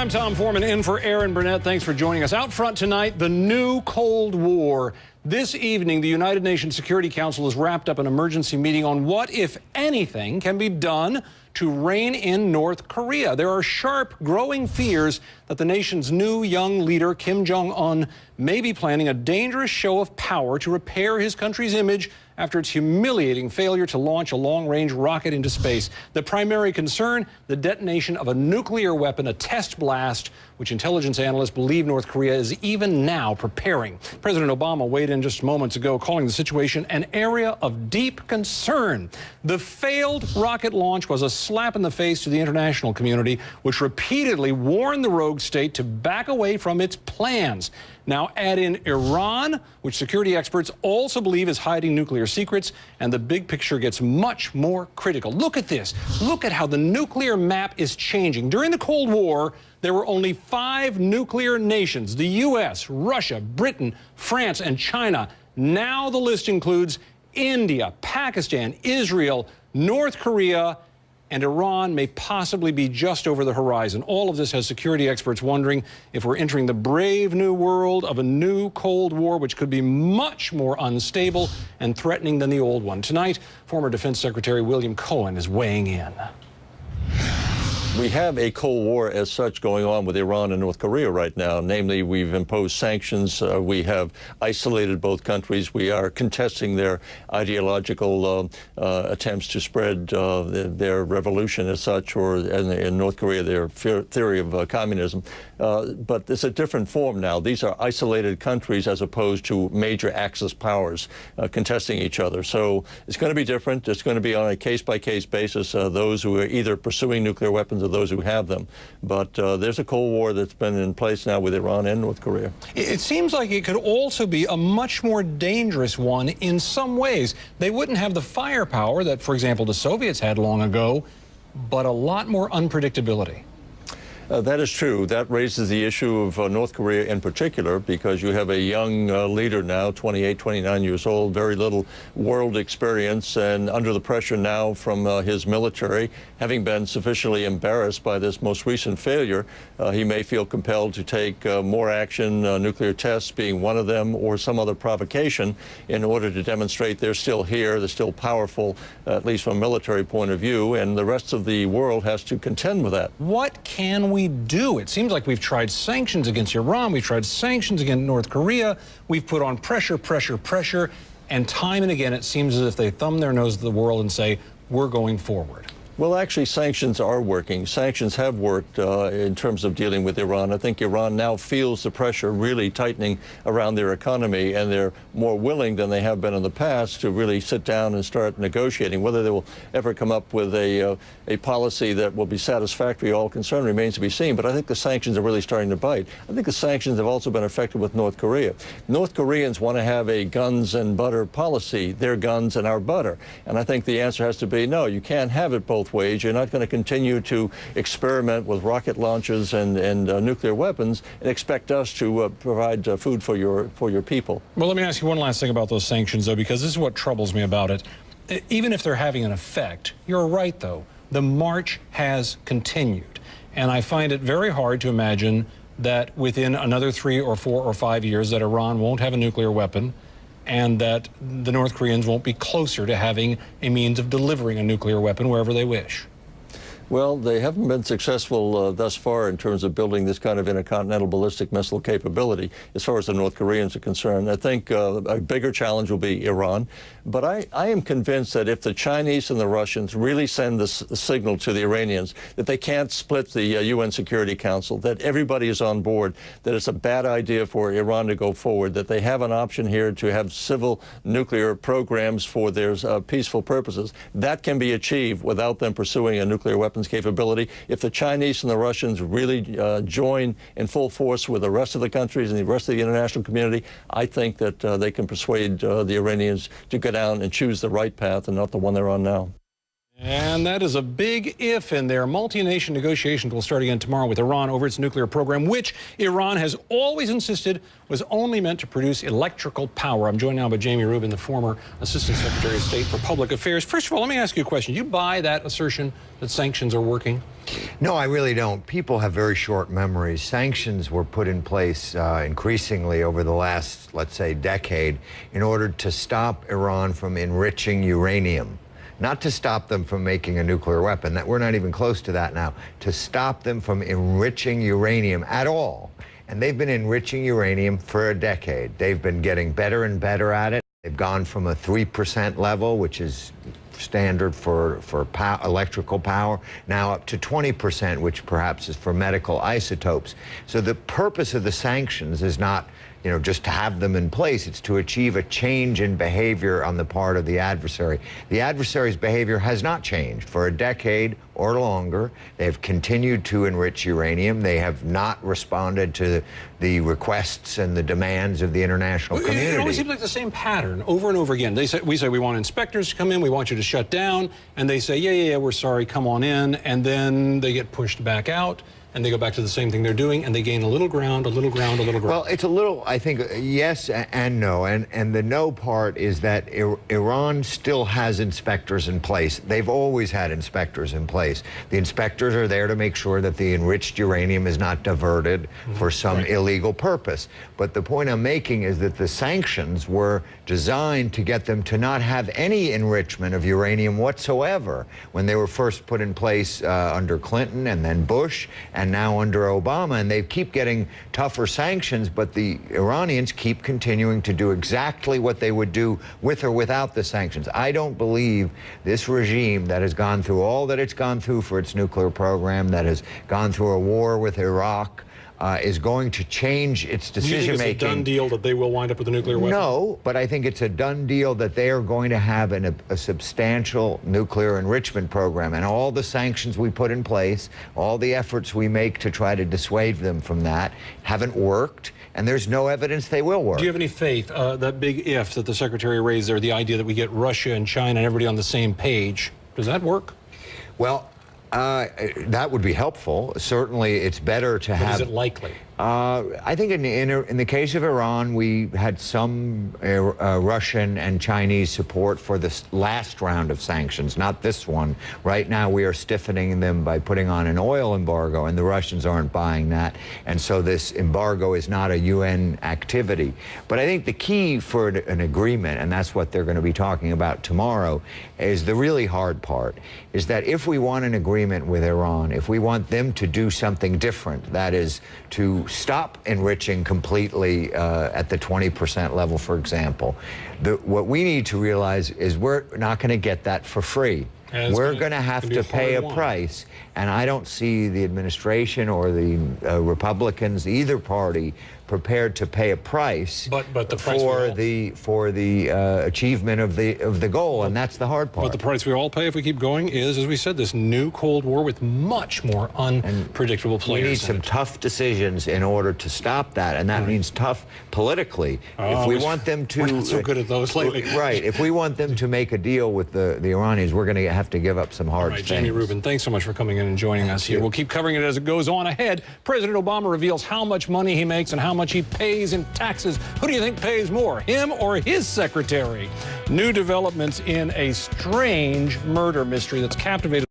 I'm Tom Foreman, in for Aaron Burnett. Thanks for joining us. Out front tonight, the new Cold War. This evening, the United Nations Security Council has wrapped up an emergency meeting on what, if anything, can be done to rein in North Korea. There are sharp, growing fears that the nation's new young leader, Kim Jong-un, may be planning a dangerous show of power to repair his country's image after its humiliating failure to launch a long-range rocket into space. The primary concern, the detonation of a nuclear weapon, a test blast, which intelligence analysts believe North Korea is even now preparing. President Obama weighed in just moments ago, calling the situation an area of deep concern. The failed rocket launch was a slap in the face to the international community, which repeatedly warned the rogue state to back away from its plans. Now add in Iran, which security experts also believe is hiding nuclear secrets, and the big picture gets much more critical. Look at this. Look at how the nuclear map is changing. During the Cold War, there were only 5 nuclear nations: the U.S., Russia, Britain, France, and China. Now the list includes India, Pakistan, Israel, North Korea, and Iran may possibly be just over the horizon. All of this has security experts wondering if we're entering the brave new world of a new Cold War, which could be much more unstable and threatening than the old one. Tonight, former Defense Secretary William Cohen is weighing in. We have a Cold War as such going on with Iran and North Korea right now. Namely, we've imposed sanctions. We have isolated both countries. We are contesting their ideological attempts to spread their revolution as such, or in North Korea, their theory of communism. But it's a different form now. These are isolated countries as opposed to major Axis powers contesting each other. So it's going to be different. It's going to be on a case-by-case basis, those who are either pursuing nuclear weapons or those who have them. But there's a Cold War that's been in place now with Iran and North Korea. It seems like it could also be a much more dangerous one in some ways. They wouldn't have the firepower that, for example, the Soviets had long ago, but a lot more unpredictability. That is true. That raises the issue of North Korea in particular, because you have a young leader now, 28, 29 years old, very little world experience, and under the pressure now from his military, having been sufficiently embarrassed by this most recent failure, he may feel compelled to take more action, nuclear tests being one of them, or some other provocation, in order to demonstrate they're still here, they're still powerful, at least from a military point of view, and the rest of the world has to contend with that. What can we do? It seems like we've tried sanctions against Iran, we've tried sanctions against North Korea, we've put on pressure, and time and again it seems as if they thumb their nose at the world and say, we're going forward. Well, actually, sanctions are working. Sanctions have worked in terms of dealing with Iran. I think Iran now feels the pressure really tightening around their economy, and they're more willing than they have been in the past to really sit down and start negotiating. Whether they will ever come up with a policy that will be satisfactory to all concerned remains to be seen. But I think the sanctions are really starting to bite. I think the sanctions have also been effective with North Korea. North Koreans want to have a guns and butter policy, their guns and our butter. And I think the answer has to be, no, you can't have it both ways. You're not going to continue to experiment with rocket launches and nuclear weapons and expect us to provide food for your people. Well, let me ask you one last thing about those sanctions, though, because this is what troubles me about it. Even if they're having an effect, you're right, though. The march has continued. And I find it very hard to imagine that within another 3 or 4 or 5 years that Iran won't have a nuclear weapon, and that the North Koreans won't be closer to having a means of delivering a nuclear weapon wherever they wish. Well, they haven't been successful thus far in terms of building this kind of intercontinental ballistic missile capability as far as the North Koreans are concerned. I think a bigger challenge will be Iran. But I am convinced that if the Chinese and the Russians really send this signal to the Iranians that they can't split the UN Security Council, that everybody is on board, that it's a bad idea for Iran to go forward, that they have an option here to have civil nuclear programs for their peaceful purposes, that can be achieved without them pursuing a nuclear weapons capability. If the Chinese and the Russians really join in full force with the rest of the countries and the rest of the international community, I think that they can persuade the Iranians to go down and choose the right path and not the one they're on now. And that is a big if in there. Multi-nation negotiations will start again tomorrow with Iran over its nuclear program, which Iran has always insisted was only meant to produce electrical power. I'm joined now by Jamie Rubin, the former Assistant Secretary of State for Public Affairs. First of all, let me ask you a question. Do you buy that assertion that sanctions are working? No, I really don't. People have very short memories. Sanctions were put in place increasingly over the last, let's say, decade in order to stop Iran from enriching uranium. Not to stop them from making a nuclear weapon. That we're not even close to that now. To stop them from enriching uranium at all. And they've been enriching uranium for a decade. They've been getting better and better at it. They've gone from a 3% level, which is standard for electrical power, now up to 20%, which perhaps is for medical isotopes. So the purpose of the sanctions is not, just to have them in place. It's to achieve a change in behavior on the part of the adversary. The adversary's behavior has not changed for a decade or longer. They have continued to enrich uranium. They have not responded to the requests and the demands of the international community. It always seems like the same pattern over and over again. We say we want inspectors to come in, we want you to shut down, and they say, yeah, we're sorry, come on in, and then they get pushed back out. And they go back to the same thing they're doing, and they gain a little ground, a little ground, a little ground. Well, it's a little, I think, yes and no. And the no part is that Iran still has inspectors in place. They've always had inspectors in place. The inspectors are there to make sure that the enriched uranium is not diverted for some illegal purpose. But the point I'm making is that the sanctions were designed to get them to not have any enrichment of uranium whatsoever. When they were first put in place under Clinton and then Bush, and now under Obama, and they keep getting tougher sanctions, but the Iranians keep continuing to do exactly what they would do with or without the sanctions. I don't believe this regime that has gone through all that it's gone through for its nuclear program, that has gone through a war with Iraq, is going to change its decision-making. Do you think it's a done deal that they will wind up with a nuclear weapon? No, but I think it's a done deal that they are going to have a substantial nuclear enrichment program. And all the sanctions we put in place, all the efforts we make to try to dissuade them from that haven't worked, and there's no evidence they will work. Do you have any faith, that big if that the Secretary raised there, the idea that we get Russia and China and everybody on the same page, does that work? Well, that would be helpful. Certainly, it's better to have. Is it likely? I think in the case of Iran, we had some Russian and Chinese support for this last round of sanctions, not this one. Right now, we are stiffening them by putting on an oil embargo, and the Russians aren't buying that. And so this embargo is not a UN activity. But I think the key for an agreement, and that's what they're going to be talking about tomorrow, is the really hard part, is that if we want an agreement with Iran, if we want them to do something different, that is to stop enriching completely at the 20% level, for example. What we need to realize is we're not going to get that for free. We're going to have to pay a price, and I don't see the administration or the Republicans, either party, prepared to pay a price, but the price for the achievement of the goal, and that's the hard part. But the price we all pay if we keep going is, as we said, this new Cold War with much more unpredictable players. We need some tough decisions in order to stop that, and that means tough politically. If we want them to, we're not so good at those lately. Right. If we want them to make a deal with the Iranians, we're going to have to give up some hard things. Jamie Rubin, thanks so much for coming in and joining us here. We'll keep covering it as it goes on ahead. President Obama reveals how much money he makes and how much he pays in taxes. Who do you think pays more, him or his secretary? New developments in a strange murder mystery that's captivated